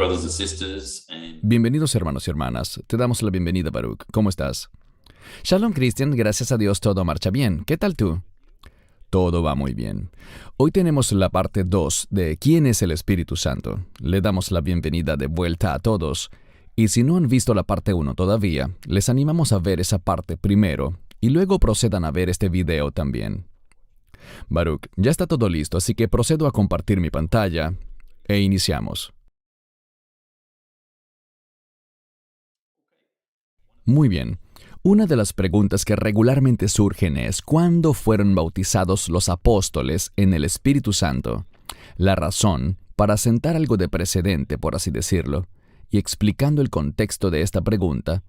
brothers and sisters, and Bienvenidos hermanos y hermanas. Te damos la bienvenida, Baruch. ¿Cómo estás? Shalom, Christian. Gracias a Dios todo marcha bien. ¿Qué tal tú? Todo va muy bien. Hoy tenemos la parte 2 de ¿Quién es el Espíritu Santo? Le damos la bienvenida de vuelta a todos. Y si no han visto la parte 1 todavía, les animamos a ver esa parte primero y luego procedan a ver este video también. Baruch, ya está todo listo, así que procedo a compartir mi pantalla e iniciamos. Muy bien. Una de las preguntas que regularmente surgen es ¿cuándo fueron bautizados los apóstoles en el Espíritu Santo? La razón, para sentar algo de precedente, por así decirlo, y explicando el contexto de esta pregunta,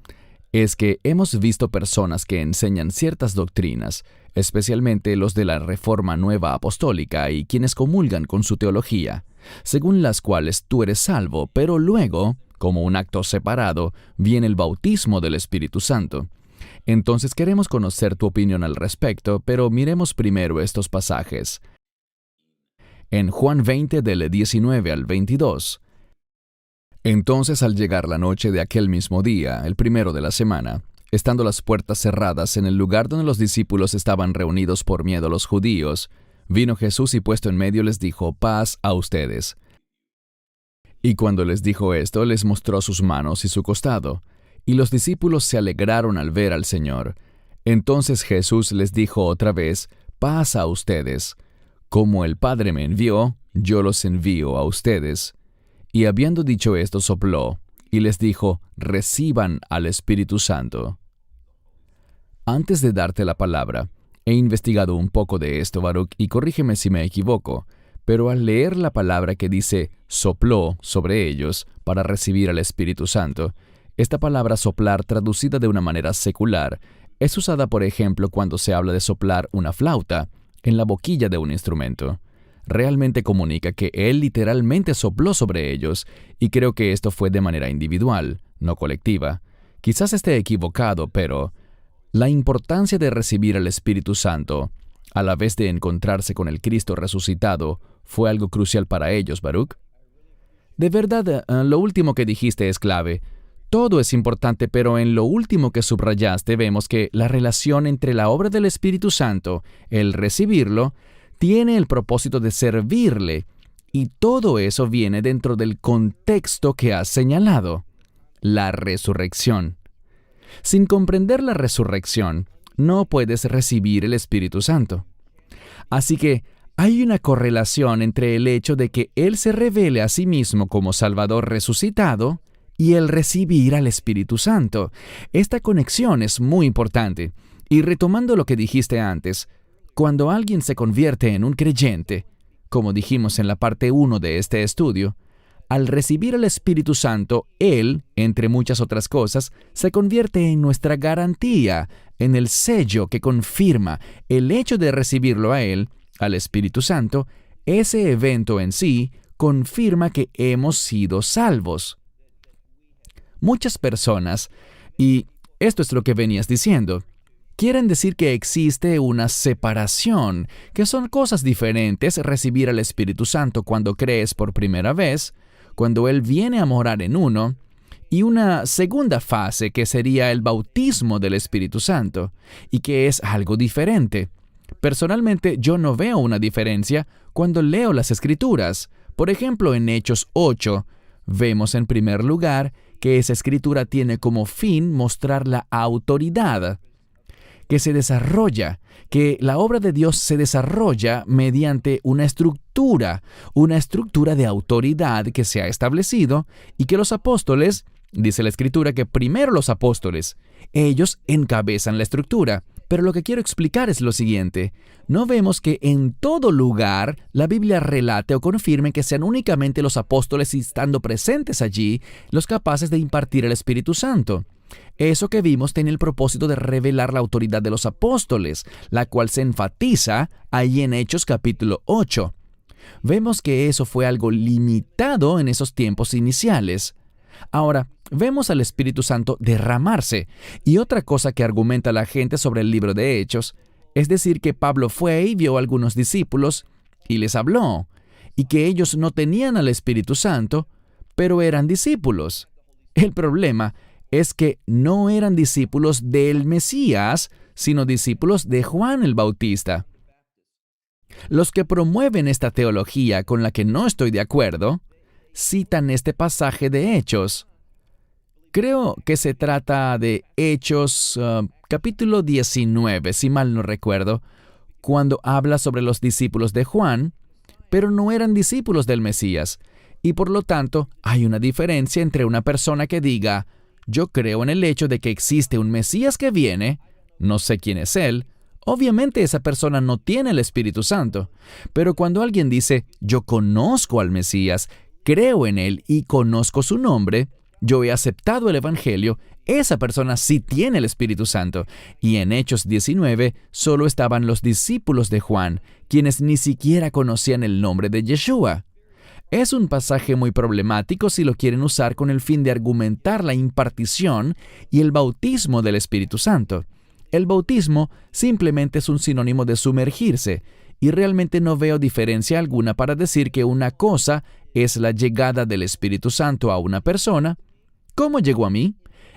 es que hemos visto personas que enseñan ciertas doctrinas, especialmente los de la Reforma Nueva Apostólica y quienes comulgan con su teología, según las cuales tú eres salvo, pero luego, como un acto separado, viene el bautismo del Espíritu Santo. Entonces queremos conocer tu opinión al respecto, pero miremos primero estos pasajes. En Juan 20, del 19 al 22. Entonces al llegar la noche de aquel mismo día, el primero de la semana, estando las puertas cerradas en el lugar donde los discípulos estaban reunidos por miedo a los judíos, vino Jesús y puesto en medio les dijo, paz a ustedes. Y cuando les dijo esto, les mostró sus manos y su costado. Y los discípulos se alegraron al ver al Señor. Entonces Jesús les dijo otra vez, paz a ustedes. Como el Padre me envió, yo los envío a ustedes. Y habiendo dicho esto, sopló, y les dijo, reciban al Espíritu Santo. Antes de darte la palabra, he investigado un poco de esto, Baruch, y corrígeme si me equivoco, pero al leer la palabra que dice sopló sobre ellos para recibir al Espíritu Santo, esta palabra soplar traducida de una manera secular es usada, por ejemplo, cuando se habla de soplar una flauta en la boquilla de un instrumento. Realmente comunica que él literalmente sopló sobre ellos, y creo que esto fue de manera individual, no colectiva. Quizás esté equivocado, pero la importancia de recibir al Espíritu Santo, a la vez de encontrarse con el Cristo resucitado, fue algo crucial para ellos, Baruch. De verdad, lo último que dijiste es clave. Todo es importante, pero en lo último que subrayaste vemos que la relación entre la obra del Espíritu Santo, el recibirlo, tiene el propósito de servirle, y todo eso viene dentro del contexto que has señalado, la resurrección. Sin comprender la resurrección, no puedes recibir el Espíritu Santo. Así que hay una correlación entre el hecho de que Él se revele a sí mismo como Salvador resucitado y el recibir al Espíritu Santo. Esta conexión es muy importante. Y retomando lo que dijiste antes, cuando alguien se convierte en un creyente, como dijimos en la parte 1 de este estudio, al recibir al Espíritu Santo, Él, entre muchas otras cosas, se convierte en nuestra garantía, en el sello que confirma el hecho de recibirlo a Él, al Espíritu Santo. Ese evento en sí confirma que hemos sido salvos. Muchas personas, y esto es lo que venías diciendo, quieren decir que existe una separación, que son cosas diferentes recibir al Espíritu Santo cuando crees por primera vez, cuando Él viene a morar en uno, y una segunda fase que sería el bautismo del Espíritu Santo, y que es algo diferente. Personalmente, yo no veo una diferencia cuando leo las Escrituras. Por ejemplo, en Hechos 8, vemos en primer lugar que esa escritura tiene como fin mostrar la autoridad que se desarrolla, que la obra de Dios se desarrolla mediante una estructura de autoridad que se ha establecido, y que los apóstoles, dice la escritura que primero los apóstoles, ellos encabezan la estructura. Pero lo que quiero explicar es lo siguiente. No vemos que en todo lugar la Biblia relate o confirme que sean únicamente los apóstoles estando presentes allí los capaces de impartir el Espíritu Santo. Eso que vimos tiene el propósito de revelar la autoridad de los apóstoles, la cual se enfatiza ahí en Hechos capítulo 8. Vemos que eso fue algo limitado en esos tiempos iniciales. Ahora, vemos al Espíritu Santo derramarse. Y otra cosa que argumenta la gente sobre el libro de Hechos es decir que Pablo fue y vio a algunos discípulos y les habló, y que ellos no tenían al Espíritu Santo, pero eran discípulos. El problema es que no eran discípulos del Mesías, sino discípulos de Juan el Bautista. Los que promueven esta teología con la que no estoy de acuerdo, citan este pasaje de Hechos. Creo que se trata de Hechos capítulo 19, si mal no recuerdo, cuando habla sobre los discípulos de Juan, pero no eran discípulos del Mesías. Y por lo tanto, hay una diferencia entre una persona que diga, yo creo en el hecho de que existe un Mesías que viene, no sé quién es él, obviamente esa persona no tiene el Espíritu Santo. Pero cuando alguien dice, yo conozco al Mesías, creo en él y conozco su nombre, yo he aceptado el Evangelio, esa persona sí tiene el Espíritu Santo. Y en Hechos 19 solo estaban los discípulos de Juan, quienes ni siquiera conocían el nombre de Yeshua. Es un pasaje muy problemático si lo quieren usar con el fin de argumentar la impartición y el bautismo del Espíritu Santo. El bautismo simplemente es un sinónimo de sumergirse, y realmente no veo diferencia alguna para decir que una cosa es la llegada del Espíritu Santo a una persona. ¿Cómo llegó a mí?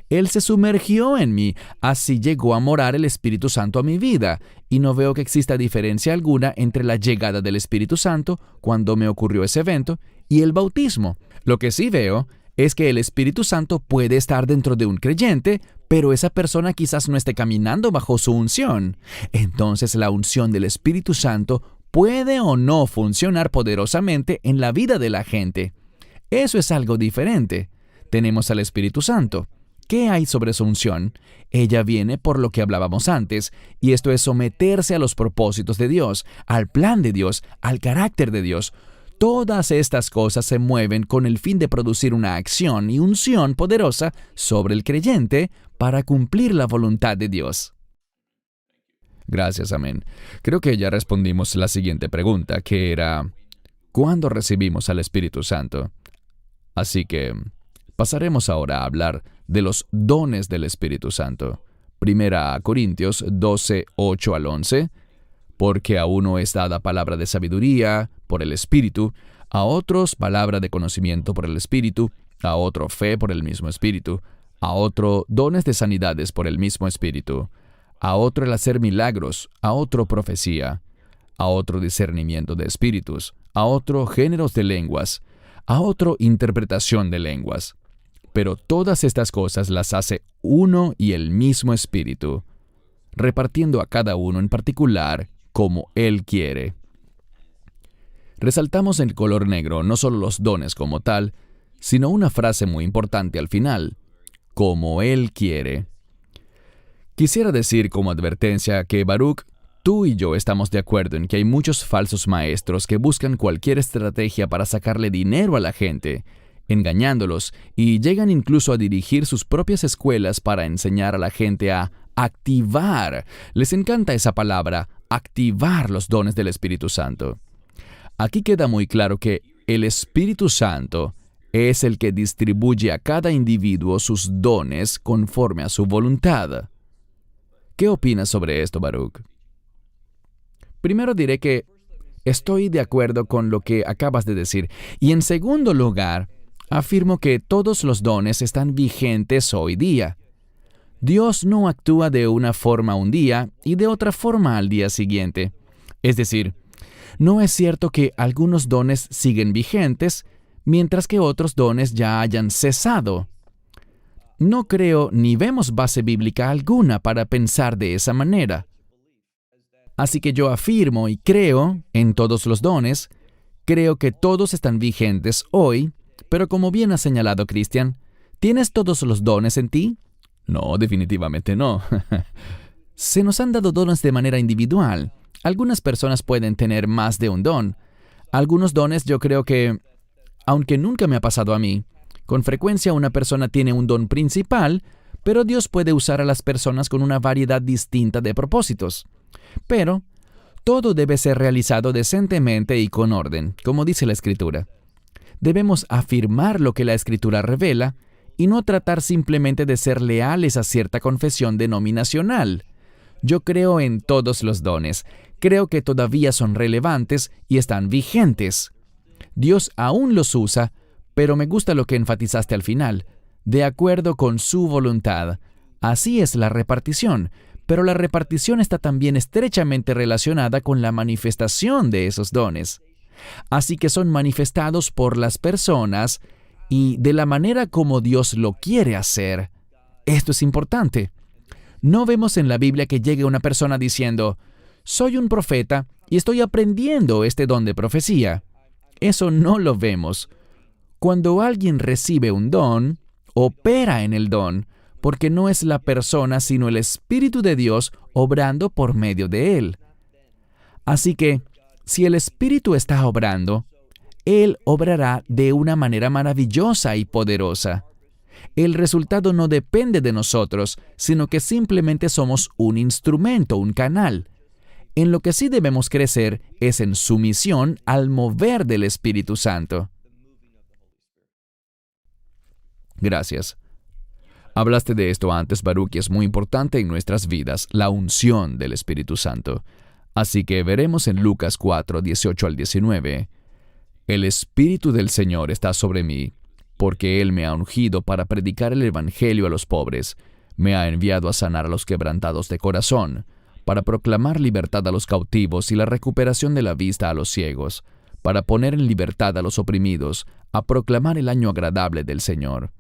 Él se sumergió en mí, así llegó a morar el Espíritu Santo a mi vida, y no veo que exista diferencia alguna entre la llegada del Espíritu Santo, cuando me ocurrió ese evento, y el bautismo. Lo que sí veo es que el Espíritu Santo puede estar dentro de un creyente, pero esa persona quizás no esté caminando bajo su unción. Entonces la unción del Espíritu Santo puede o no funcionar poderosamente en la vida de la gente. Eso es algo diferente. Tenemos al Espíritu Santo. ¿Qué hay sobre su unción? Ella viene por lo que hablábamos antes, y esto es someterse a los propósitos de Dios, al plan de Dios, al carácter de Dios. Todas estas cosas se mueven con el fin de producir una acción y unción poderosa sobre el creyente para cumplir la voluntad de Dios. Gracias, amén. Creo que ya respondimos la siguiente pregunta, que era, ¿cuándo recibimos al Espíritu Santo? Así que pasaremos ahora a hablar de los dones del Espíritu Santo. Primera Corintios 12, 8 al 11. Porque a uno es dada palabra de sabiduría por el Espíritu, a otros palabra de conocimiento por el Espíritu, a otro fe por el mismo Espíritu, a otro dones de sanidades por el mismo Espíritu, a otro el hacer milagros, a otro profecía, a otro discernimiento de espíritus, a otro géneros de lenguas, a otro interpretación de lenguas. Pero todas estas cosas las hace uno y el mismo Espíritu, repartiendo a cada uno en particular como Él quiere. Resaltamos en color negro no solo los dones como tal, sino una frase muy importante al final, como Él quiere. Quisiera decir como advertencia que, Baruch, tú y yo estamos de acuerdo en que hay muchos falsos maestros que buscan cualquier estrategia para sacarle dinero a la gente, engañándolos, y llegan incluso a dirigir sus propias escuelas para enseñar a la gente a activar. Les encanta esa palabra, activar los dones del Espíritu Santo. Aquí queda muy claro que el Espíritu Santo es el que distribuye a cada individuo sus dones conforme a su voluntad. ¿Qué opinas sobre esto, Baruch? Primero diré que estoy de acuerdo con lo que acabas de decir, y en segundo lugar, afirmo que todos los dones están vigentes hoy día. Dios no actúa de una forma un día y de otra forma al día siguiente. Es decir, no es cierto que algunos dones siguen vigentes, mientras que otros dones ya hayan cesado. No creo ni vemos base bíblica alguna para pensar de esa manera. Así que yo afirmo y creo en todos los dones, creo que todos están vigentes hoy, pero como bien ha señalado Cristian, ¿tienes todos los dones en ti? No, definitivamente no. Se nos han dado dones de manera individual. Algunas personas pueden tener más de un don. Algunos dones yo creo que, aunque nunca me ha pasado a mí, con frecuencia una persona tiene un don principal, pero Dios puede usar a las personas con una variedad distinta de propósitos. Pero todo debe ser realizado decentemente y con orden, como dice la Escritura. Debemos afirmar lo que la Escritura revela y no tratar simplemente de ser leales a cierta confesión denominacional. Yo creo en todos los dones. Creo que todavía son relevantes y están vigentes. Dios aún los usa, Pero me gusta lo que enfatizaste al final, de acuerdo con su voluntad. Así es la repartición, pero la repartición está también estrechamente relacionada con la manifestación de esos dones. Así que son manifestados por las personas y de la manera como Dios lo quiere hacer. Esto es importante. No vemos en la Biblia que llegue una persona diciendo, soy un profeta y estoy aprendiendo este don de profecía. Eso no lo vemos. Cuando alguien recibe un don, opera en el don, porque no es la persona sino el Espíritu de Dios obrando por medio de él. Así que, si el Espíritu está obrando, Él obrará de una manera maravillosa y poderosa. El resultado no depende de nosotros, sino que simplemente somos un instrumento, un canal. En lo que sí debemos crecer es en sumisión al mover del Espíritu Santo. Gracias. Hablaste de esto antes, Baruch, y es muy importante en nuestras vidas, la unción del Espíritu Santo. Así que veremos en Lucas 4, 18 al 19. El Espíritu del Señor está sobre mí, porque Él me ha ungido para predicar el Evangelio a los pobres. Me ha enviado a sanar a los quebrantados de corazón, para proclamar libertad a los cautivos y la recuperación de la vista a los ciegos, para poner en libertad a los oprimidos, a proclamar el año agradable del Señor.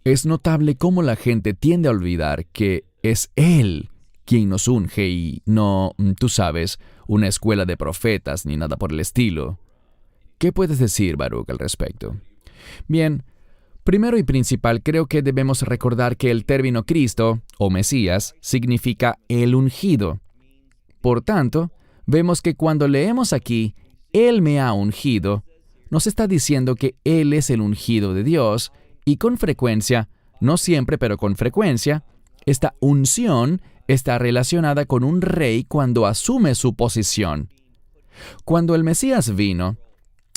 Es notable cómo la gente tiende a olvidar que es Él quien nos unge y no, tú sabes, una escuela de profetas ni nada por el estilo. ¿Qué puedes decir, Baruch, al respecto? Bien, primero y principal, creo que debemos recordar que el término Cristo, o Mesías, significa el ungido. Por tanto, vemos que cuando leemos aquí, Él me ha ungido, nos está diciendo que Él es el ungido de Dios, y con frecuencia, no siempre, pero con frecuencia, esta unción está relacionada con un rey cuando asume su posición. Cuando el Mesías vino,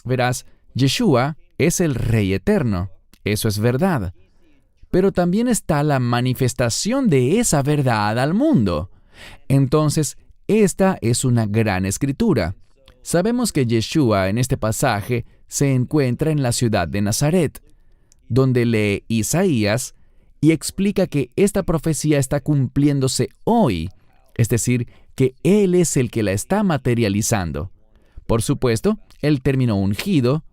verás, Yeshua es el Rey eterno. Eso es verdad. Pero también está la manifestación de esa verdad al mundo. Entonces, esta es una gran escritura. Sabemos que Yeshua en este pasaje se encuentra en la ciudad de Nazaret, donde lee Isaías y explica que esta profecía está cumpliéndose hoy, es decir, que Él es el que la está materializando. Por supuesto, el término ungido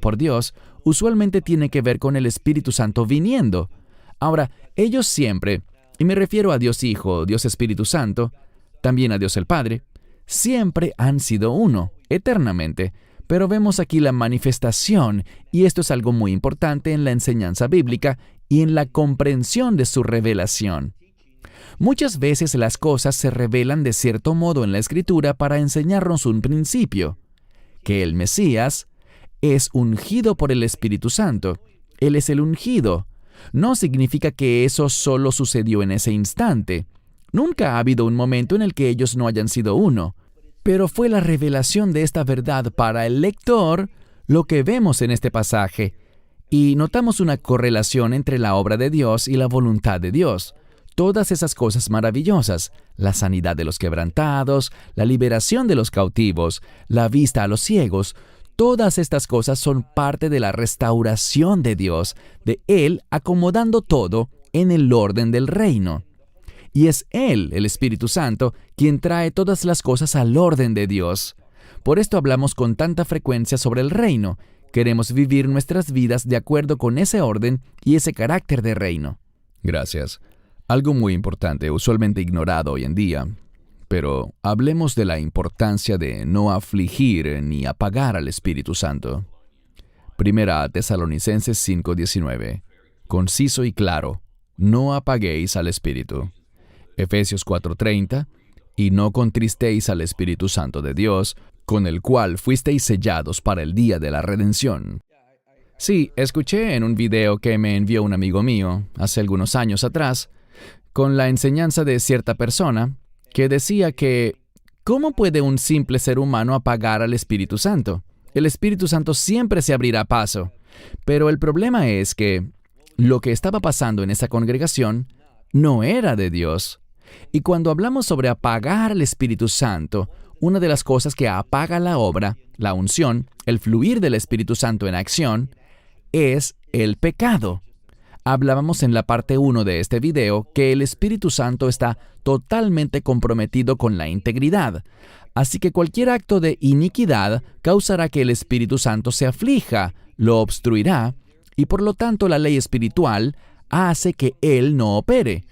por Dios, usualmente tiene que ver con el Espíritu Santo viniendo. Ahora, ellos siempre, y me refiero a Dios Hijo, Dios Espíritu Santo, también a Dios el Padre, siempre han sido uno, eternamente. Pero vemos aquí la manifestación, y esto es algo muy importante en la enseñanza bíblica y en la comprensión de su revelación. Muchas veces las cosas se revelan de cierto modo en la Escritura para enseñarnos un principio, que el Mesías es ungido por el Espíritu Santo. Él es el ungido. No significa que eso solo sucedió en ese instante. Nunca ha habido un momento en el que ellos no hayan sido uno. Pero fue la revelación de esta verdad para el lector lo que vemos en este pasaje. Y notamos una correlación entre la obra de Dios y la voluntad de Dios. Todas esas cosas maravillosas, la sanidad de los quebrantados, la liberación de los cautivos, la vista a los ciegos, todas estas cosas son parte de la restauración de Dios, de Él acomodando todo en el orden del reino. Y es Él, el Espíritu Santo, quien trae todas las cosas al orden de Dios. Por esto hablamos con tanta frecuencia sobre el reino. Queremos vivir nuestras vidas de acuerdo con ese orden y ese carácter de reino. Gracias. Algo muy importante, usualmente ignorado hoy en día. Pero hablemos de la importancia de no afligir ni apagar al Espíritu Santo. Primera a Tesalonicenses 5:19. Conciso y claro, no apaguéis al Espíritu. Efesios 4:30. Y no contristéis al Espíritu Santo de Dios, con el cual fuisteis sellados para el día de la redención. Sí, escuché en un video que me envió un amigo mío, hace algunos años atrás, con la enseñanza de cierta persona, que decía que, ¿cómo puede un simple ser humano apagar al Espíritu Santo? El Espíritu Santo siempre se abrirá paso. Pero el problema es que lo que estaba pasando en esa congregación no era de Dios. Y cuando hablamos sobre apagar al Espíritu Santo, una de las cosas que apaga la obra, la unción, el fluir del Espíritu Santo en acción, es el pecado. Hablábamos en la parte 1 de este video que el Espíritu Santo está totalmente comprometido con la integridad. Así que cualquier acto de iniquidad causará que el Espíritu Santo se aflija, lo obstruirá, y por lo tanto la ley espiritual hace que Él no opere.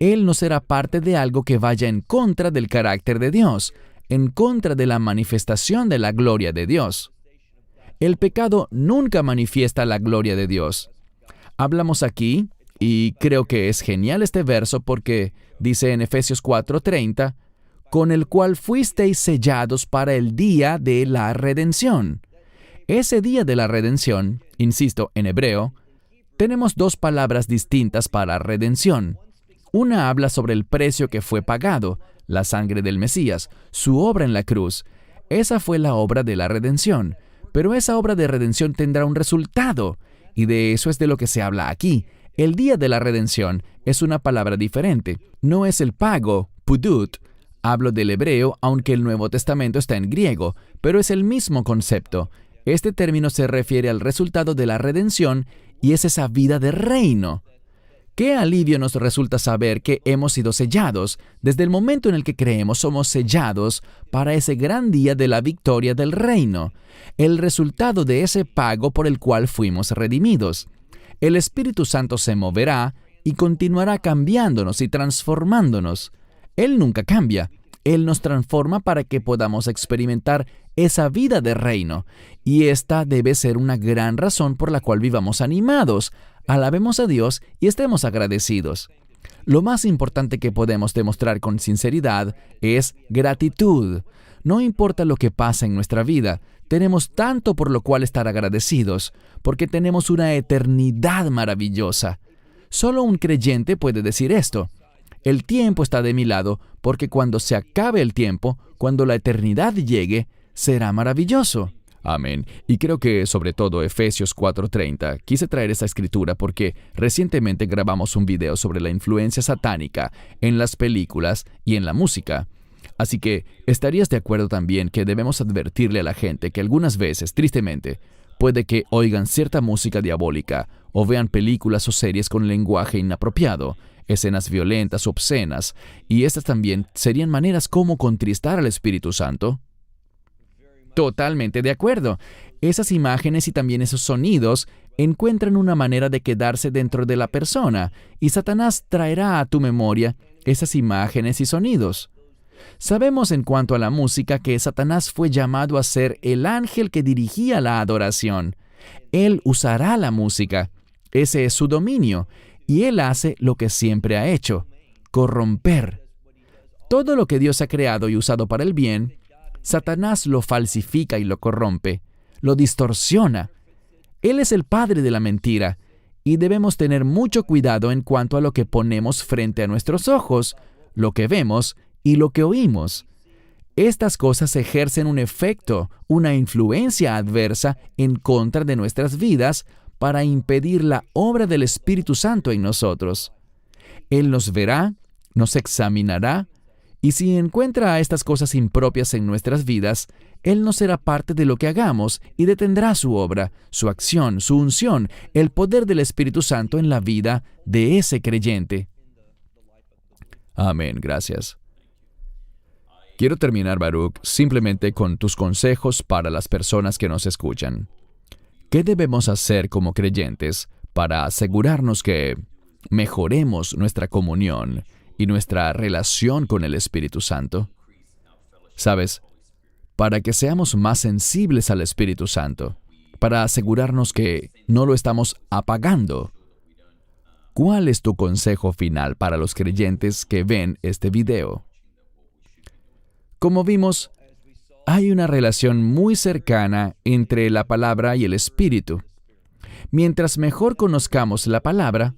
Él no será parte de algo que vaya en contra del carácter de Dios, en contra de la manifestación de la gloria de Dios. El pecado nunca manifiesta la gloria de Dios. Hablamos aquí, y creo que es genial este verso porque dice en Efesios 4:30, con el cual fuisteis sellados para el día de la redención. Ese día de la redención, insisto, en hebreo, tenemos dos palabras distintas para redención. Una habla sobre el precio que fue pagado, la sangre del Mesías, su obra en la cruz. Esa fue la obra de la redención, pero esa obra de redención tendrá un resultado, y de eso es de lo que se habla aquí. El día de la redención es una palabra diferente, no es el pago, pudut. Hablo del hebreo, aunque el Nuevo Testamento está en griego, pero es el mismo concepto. Este término se refiere al resultado de la redención y es esa vida de reino. Qué alivio nos resulta saber que hemos sido sellados. Desde el momento en el que creemos, somos sellados para ese gran día de la victoria del reino, el resultado de ese pago por el cual fuimos redimidos. El Espíritu Santo se moverá y continuará cambiándonos y transformándonos. Él nunca cambia. Él nos transforma para que podamos experimentar esa vida de reino. Y esta debe ser una gran razón por la cual vivamos animados, alabemos a Dios y estemos agradecidos. Lo más importante que podemos demostrar con sinceridad es gratitud. No importa lo que pasa en nuestra vida, tenemos tanto por lo cual estar agradecidos, porque tenemos una eternidad maravillosa. Solo un creyente puede decir esto. El tiempo está de mi lado, porque cuando se acabe el tiempo, cuando la eternidad llegue, será maravilloso. Amén. Y creo que sobre todo Efesios 4:30, quise traer esta escritura porque recientemente grabamos un video sobre la influencia satánica en las películas y en la música. Así que estarías de acuerdo también que debemos advertirle a la gente que algunas veces, tristemente, puede que oigan cierta música diabólica o vean películas o series con lenguaje inapropiado, escenas violentas, obscenas, y estas también serían maneras como contristar al Espíritu Santo. Totalmente de acuerdo. Esas imágenes y también esos sonidos encuentran una manera de quedarse dentro de la persona, y Satanás traerá a tu memoria esas imágenes y sonidos. Sabemos en cuanto a la música que Satanás fue llamado a ser el ángel que dirigía la adoración. Él usará la música. Ese es su dominio. Y él hace lo que siempre ha hecho, corromper. Todo lo que Dios ha creado y usado para el bien, Satanás lo falsifica y lo corrompe, lo distorsiona. Él es el padre de la mentira, y debemos tener mucho cuidado en cuanto a lo que ponemos frente a nuestros ojos, lo que vemos y lo que oímos. Estas cosas ejercen un efecto, una influencia adversa en contra de nuestras vidas para impedir la obra del Espíritu Santo en nosotros. Él nos verá, nos examinará, y si encuentra estas cosas impropias en nuestras vidas, Él no será parte de lo que hagamos y detendrá su obra, su acción, su unción, el poder del Espíritu Santo en la vida de ese creyente. Amén, gracias. Quiero terminar, Baruch, simplemente con tus consejos para las personas que nos escuchan. ¿Qué debemos hacer como creyentes para asegurarnos que mejoremos nuestra comunión y nuestra relación con el Espíritu Santo? ¿Sabes? Para que seamos más sensibles al Espíritu Santo, para asegurarnos que no lo estamos apagando. ¿Cuál es tu consejo final para los creyentes que ven este video? Como vimos, hay una relación muy cercana entre la palabra y el Espíritu. Mientras mejor conozcamos la palabra,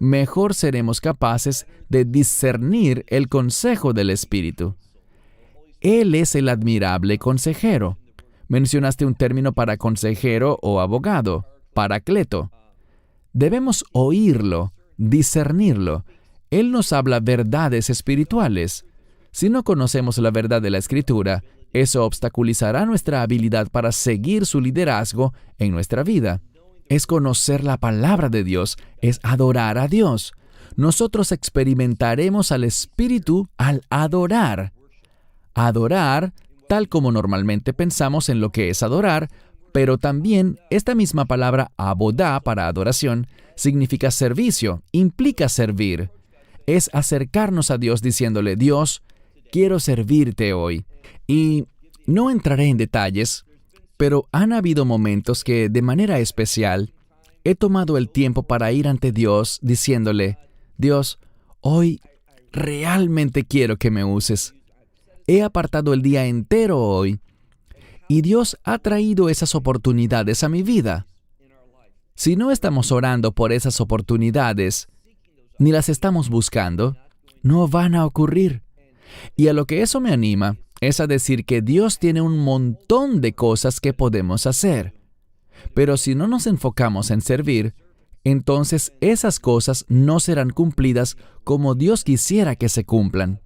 mejor seremos capaces de discernir el consejo del Espíritu. Él es el admirable consejero. Mencionaste un término para consejero o abogado, paracleto. Debemos oírlo, discernirlo. Él nos habla verdades espirituales. Si no conocemos la verdad de la Escritura, eso obstaculizará nuestra habilidad para seguir su liderazgo en nuestra vida. es conocer la palabra de Dios, es adorar a Dios. Nosotros experimentaremos al Espíritu al adorar. Adorar, tal como normalmente pensamos en lo que es adorar, pero también esta misma palabra abodá para adoración significa servicio, implica servir. Es acercarnos a Dios diciéndole, Dios, quiero servirte hoy. Y no entraré en detalles, pero han habido momentos que, de manera especial, he tomado el tiempo para ir ante Dios diciéndole, Dios, hoy realmente quiero que me uses. He apartado el día entero hoy, y Dios ha traído esas oportunidades a mi vida. Si no estamos orando por esas oportunidades, ni las estamos buscando, no van a ocurrir. Y a lo que eso me anima es a decir que Dios tiene un montón de cosas que podemos hacer. Pero si no nos enfocamos en servir, entonces esas cosas no serán cumplidas como Dios quisiera que se cumplan.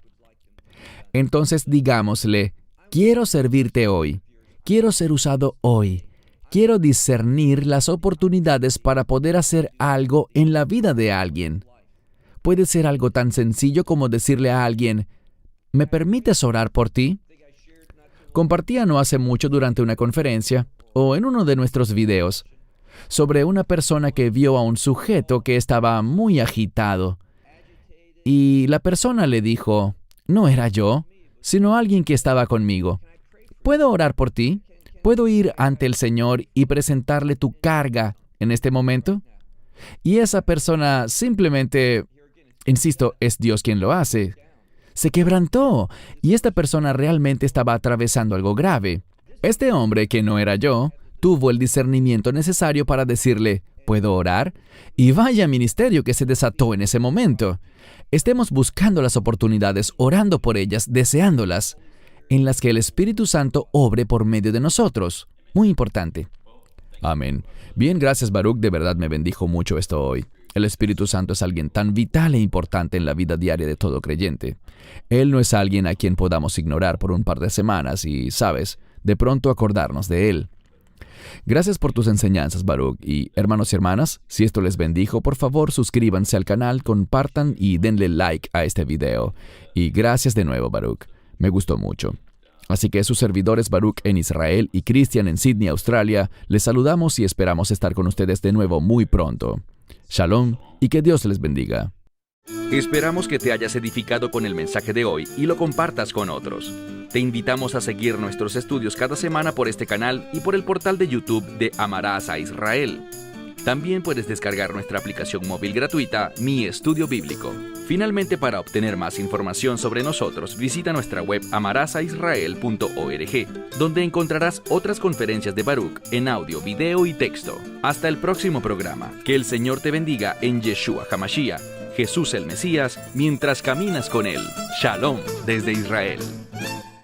Entonces digámosle, quiero servirte hoy, quiero ser usado hoy, quiero discernir las oportunidades para poder hacer algo en la vida de alguien. Puede ser algo tan sencillo como decirle a alguien, ¿me permites orar por ti? Compartía no hace mucho durante una conferencia, o en uno de nuestros videos, sobre una persona que vio a un sujeto que estaba muy agitado. Y la persona le dijo, no era yo, sino alguien que estaba conmigo. ¿Puedo orar por ti? ¿Puedo ir ante el Señor y presentarle tu carga en este momento? Y esa persona simplemente, insisto, es Dios quien lo hace, se quebrantó, y esta persona realmente estaba atravesando algo grave. Este hombre, que no era yo, tuvo el discernimiento necesario para decirle, ¿puedo orar? Y vaya ministerio que se desató en ese momento. Estemos buscando las oportunidades, orando por ellas, deseándolas, en las que el Espíritu Santo obre por medio de nosotros. Muy importante. Amén. Bien, gracias Baruch, de verdad me bendijo mucho esto hoy. El Espíritu Santo es alguien tan vital e importante en la vida diaria de todo creyente. Él no es alguien a quien podamos ignorar por un par de semanas y, ¿sabes?, de pronto acordarnos de Él. Gracias por tus enseñanzas, Baruch. Y hermanos y hermanas, si esto les bendijo, por favor suscríbanse al canal, compartan y denle like a este video. Y gracias de nuevo, Baruch. Me gustó mucho. Así que sus servidores Baruch en Israel y Cristian en Sydney, Australia, les saludamos y esperamos estar con ustedes de nuevo muy pronto. Shalom y que Dios les bendiga. Esperamos que te hayas edificado con el mensaje de hoy y lo compartas con otros. Te invitamos a seguir nuestros estudios cada semana por este canal y por el portal de YouTube de Amarás a Israel. También puedes descargar nuestra aplicación móvil gratuita, Mi Estudio Bíblico. Finalmente, para obtener más información sobre nosotros, visita nuestra web amarasaisrael.org, donde encontrarás otras conferencias de Baruch en audio, video y texto. Hasta el próximo programa. Que el Señor te bendiga en Yeshua HaMashiach, Jesús el Mesías, mientras caminas con Él. Shalom desde Israel.